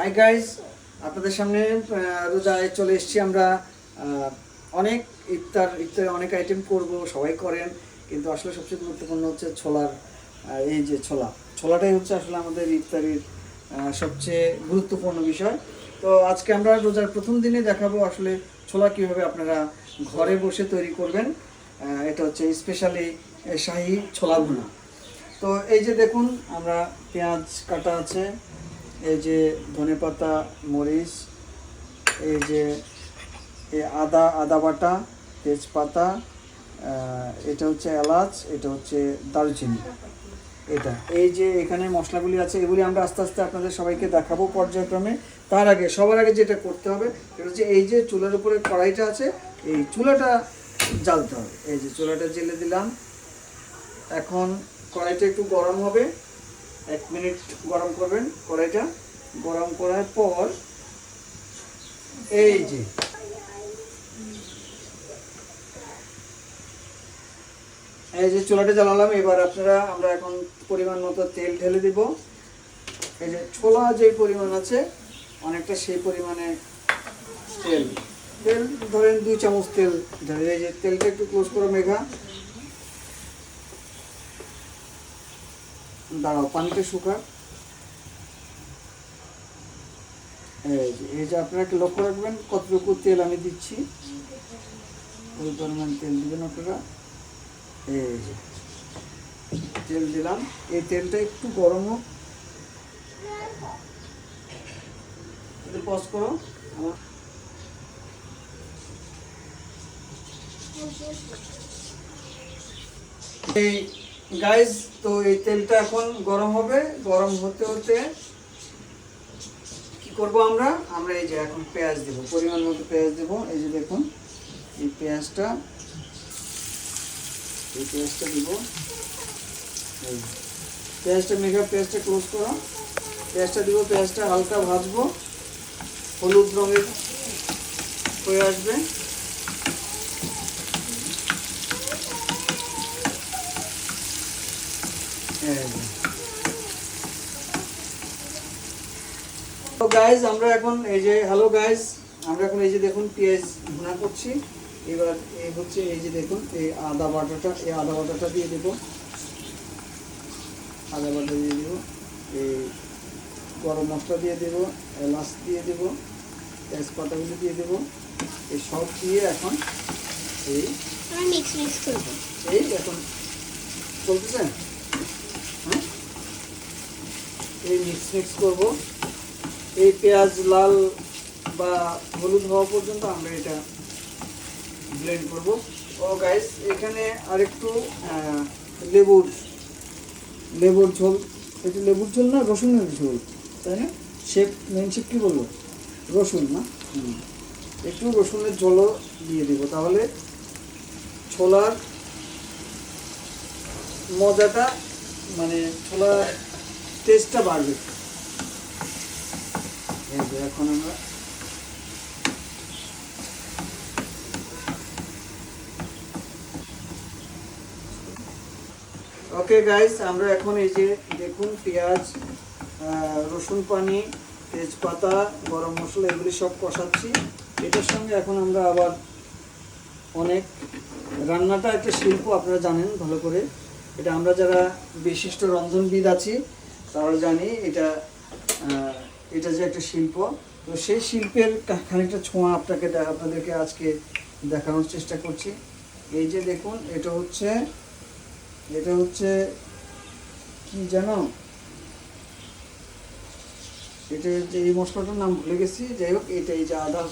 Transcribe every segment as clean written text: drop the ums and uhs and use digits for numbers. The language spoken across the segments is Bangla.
হাই গাইজ, আপনাদের সামনে রোজায় চলে এসেছি আমরা। অনেক ইফতারে অনেক আইটেম করব, সবাই করেন, কিন্তু আসলে সবচেয়ে গুরুত্বপূর্ণ হচ্ছে ছোলার। এই যে ছোলাটাই হচ্ছে আসলে আমাদের ইফতারির সবচেয়ে গুরুত্বপূর্ণ বিষয়। তো আজকে আমরা রোজার প্রথম দিনে দেখাবো আসলে ছোলা কীভাবে আপনারা ঘরে বসে তৈরি করবেন। এটা হচ্ছে স্পেশালি শাহী ছোলা ভুনা। তো এই যে দেখুন, আমরা পেঁয়াজ কাটা আছে, এই যে ধনেপাতা, মরিচ, এই যে আদা বাটা, তেজপাতা, এটা হচ্ছে এলাচ, এটা হচ্ছে দারুচিনি। এই যে এখানে মশলাগুলি আছে, এগুলি আমরা আস্তে আস্তে আপনাদের সবাইকে দেখাবো পর্যায়ক্রমে। তার আগে সবার আগে যেটা করতে হবে সেটা হচ্ছে এই যে চুলার উপরে কড়াইটা আছে, এই চুলাটা জ্বালতে হবে। এই যে চুলাটা জ্বেলে দিলাম। এখন কড়াইটা একটু গরম হবে, 1 মিনিট গরম করবেন কড়াইটা। গরম করার পর এই যে চুলাটা জ্বালালাম। এবার আমরা এখন পরিমাণ মতো তেল ঢেলে দিব। এই যে ছোলা যে পরিমাণ আছে অনেকটা সেই পরিমাণে তেল ধরেন 2 চামচ তেল ঢেলে। এই যে তেলটা একটু ক্লোজ করো মেঘা, দাঁড়াও পানিটা শুকা। এই যে আপনারা একটু লক্ষ্য রাখবেন কতটুকু তেল আমি দিচ্ছি, ওই পরিমাণ তেল দিবেন আপনারা। এই যে তেল দিলাম, এই তেলটা একটু গরম হোক। পজ করো আমার। এই গাইজ, তো এই তেলটা এখন গরম হবে। গরম হতে হতে কি করব আমরা এই যে এখন পেঁয়াজ দেব, পরিমাণ মতো পেঁয়াজ দেব। এই যে দেখুন, এই পেঁয়াজটা দিব। পেঁয়াজটা ক্লোজ করো। পেঁয়াজটা দিব, পেঁয়াজটা হালকা ভাজবো, হলুদ রঙের হয়ে আসবে। তো গাইজ আমরা এখন এই যে আমরা এখন এই যে দেখুন পেঁয়াজ ভুনা করছি। এবার এই যে দেখুন এই আদা বাটাটা দিয়ে দেব। আদা বাটা দিয়ে দেব, এই গরম মশলা দিয়ে দেব, এলাচ দিয়ে দেব, তেজপাতাগুলো দিয়ে দেব। এই সব দিয়ে এখন এই এখন চলতেছে। হ্যাঁ, এই মিক্স করবো। এই পেঁয়াজ লাল বা হলুদ হওয়া পর্যন্ত আমরা এটা ব্লেন্ড করব। ও গাইস, এখানে আরেকটু লেবুর ঝোল, এটা লেবুর ঝোল না রসুনের ঝোল, তাই না? মেন শেপ কী বলবো, রসুন না? একটু রসুনের ঝোলও দিয়ে দেবো, তাহলে ছোলার মজাটা মানে ছোলার টেস্টটা বাড়বে। এখন আমরা ওকে গাইস, আমরা এখন এই যে দেখুন পেঁয়াজ, রসুন পানি, তেজপাতা, গরম মশলা এগুলি সব কষাচ্ছি। এটার সঙ্গে এখন আমরা আবার রান্নাটা একটা শিল্প, আপনারা জানেন ভালো করে। এটা আমরা যারা বিশিষ্ট রন্ধনবিদ আছি তারা জানি এটা যে একটা শিল্প। তো সেই শিল্পের খানিকটা ছোঁয়া আপনাদেরকে আজকে দেখানোর চেষ্টা করছি। এই যে দেখুন, এটা হচ্ছে কি জানো, এই মশলাটার নাম ভুলে গেছি। যাই হোক, এই যে আধা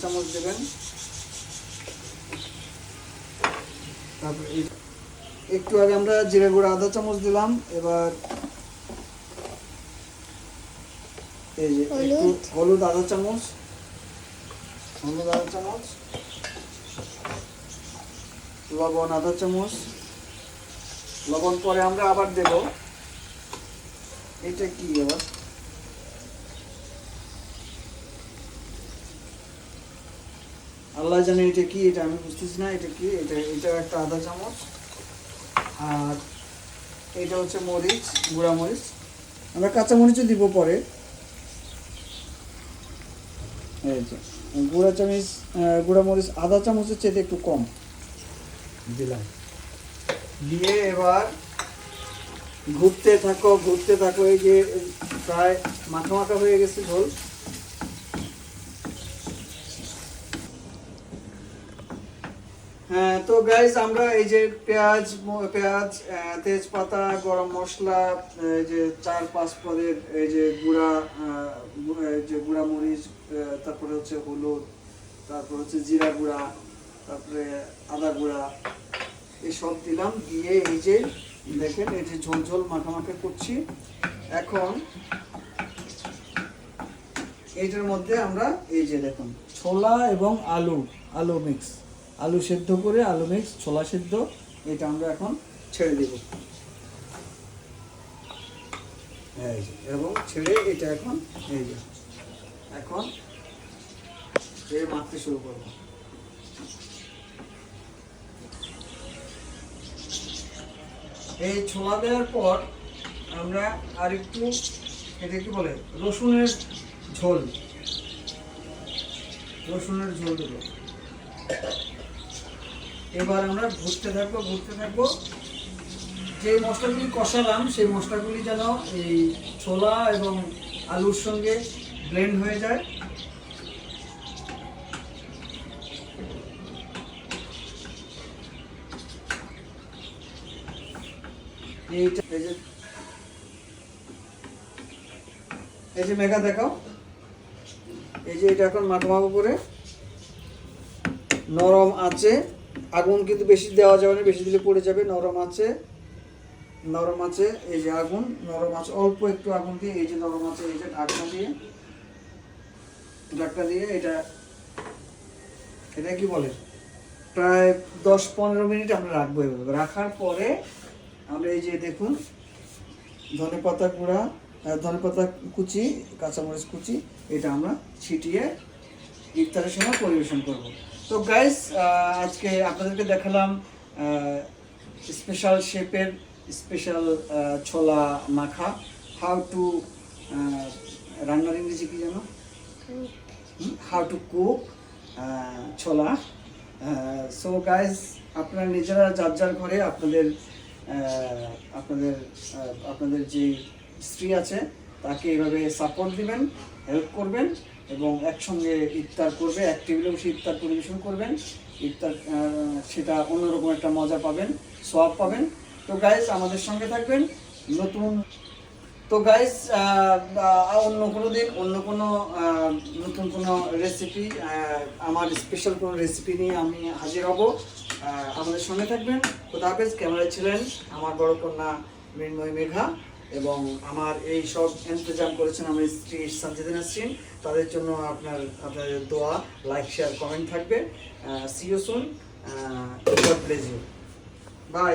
চামচ দেবেন। তারপর একটু আগে আমরা জিরে গুঁড়া আধা চামচ দিলাম। এবার এই যে একটু হলুদ আধা চামচ, লবণ আধা চামচ। লবণ পরে আমরা আবার দেব। এটা কি আবার, আল্লাহ জানে এটা কি, এটা আমি বুঝতেছি না এটা কি। এটা একটা আধা চামচ। আর এটা হচ্ছে গুঁড়া মরিচ। আমরা কাঁচা মরিচও দিব পরে, এই যে গুঁড়া চামচ, গুঁড়া মরিচ আধা চামচের চেয়ে একটু কম দিলাম। দিয়ে এবার ঘুরতে থাকো। এই যে প্রায় মাখা মাখা হয়ে গেছে ঝোল। হ্যাঁ, তো গাইস আমরা এই যে পেঁয়াজ, তেজপাতা, গরম মশলা, এই যে 4-5 পদের এই যে গুঁড়া মরিচ, তারপরে হচ্ছে হলুদ, তারপর হচ্ছে জিরা গুঁড়া, তারপরে আদা গুঁড়া, এসব দিলাম। দিয়ে এই যে দেখেন এই যে ঝোল ঝোল মাখা মাখা করছি। এখন এইটার মধ্যে আমরা এই যে দেখুন ছোলা এবং আলু মিক্স, আলু সেদ্ধ করে আলু মিক্স ছোলা সেদ্ধ, এটা আমরা এখন ছেড়ে দেব। এই যে এবং ছেড়ে এটা এখন এই যে এখন মাখতে শুরু করব। এই ছোলা দেওয়ার পর আমরা আরেকটু এটা কি বলে রসুনের ঝোল দেবো। এবার আমরা ঘুরতে থাকবো। যে মশলাগুলি কষালাম সেই মশলাগুলি যেন এই ছোলা এবং আলুর সঙ্গে ব্লেন্ড হয়ে যায়। এই যে মেঘা দেখাও, এই যে এটা এখন মাখো করে নরম আছে, আগুন কিন্তু বেশি দেওয়া যাবে না, বেশি দিলে পড়ে যাবে। নরম আছে এই যে আগুন নরম আছে, অল্প একটু আগুন দিয়ে এই যে নরম আছে, এই যে ঢাকনা দিয়ে এটা কি বলে প্রায় 10-15 মিনিট আমরা রাখবো। এভাবে রাখার পরে আমরা এই যে দেখুন ধনেপাতা কুচি, কাঁচামরিচ কুচি, এটা আমরা ছিটিয়ে ইফতারের সময় পরিবেশন করব। তো গাইস আজকে আপনাদেরকে দেখালাম স্পেশাল শেপের স্পেশাল ছোলা মাখা। হাউ টু রান্নার ইংরেজি কি জানো? হাউ টু কুক ছোলা। সো গাইস আপনারা নিজেরা যার ঘরে আপনাদের যে স্ত্রী আছে তাকে এইভাবে সাপোর্ট দিবেন, হেল্প করবেন এবং একসঙ্গে ইফতার করবে, এক টেবিলে বসে ইফতার পরিবেশন করবেন। ইফতার সেটা অন্যরকম একটা মজা পাবেন, সওয়াব পাবেন। তো গাইস আমাদের সঙ্গে থাকবেন। তো গাইস অন্য কোনো দিন অন্য কোনো নতুন কোনো রেসিপি, আমার স্পেশাল কোনো রেসিপি নিয়ে আমি হাজির হব। আমাদের সঙ্গে থাকবেন। খোদা হাফেজ। ক্যামেরায় ছিলেন আমার বড় কন্যা মৃন্ময়ী মেঘা এবং আমার এই সব ইন্তজাম করেছেন আমার স্ত্রী সঞ্জিদা নাসরিন। তাদের জন্য আপনাদের দোয়া, লাইক, শেয়ার, কমেন্ট থাকবে। See you soon. God bless you. By.